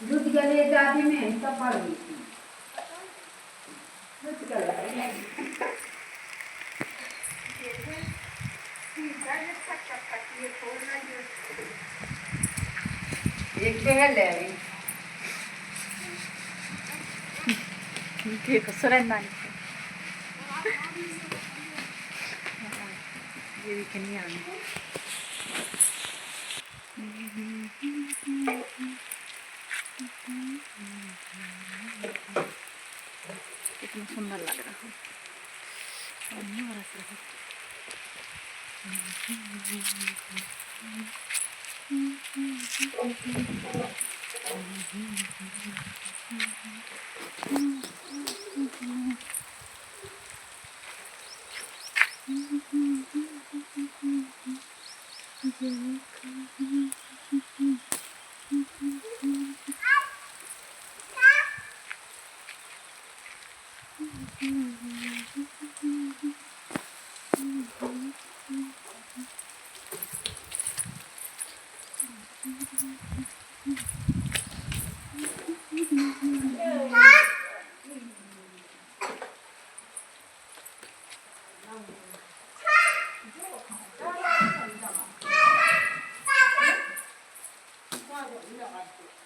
दूध के लिए जाती में सब पड़ गई थी दूध के लिए एक बेहल ले आई देखो सुरेंद्र ये भी कहीं आ कितना सुंदर लग रहा है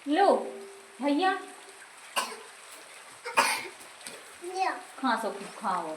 लो भैया खा सको खाओ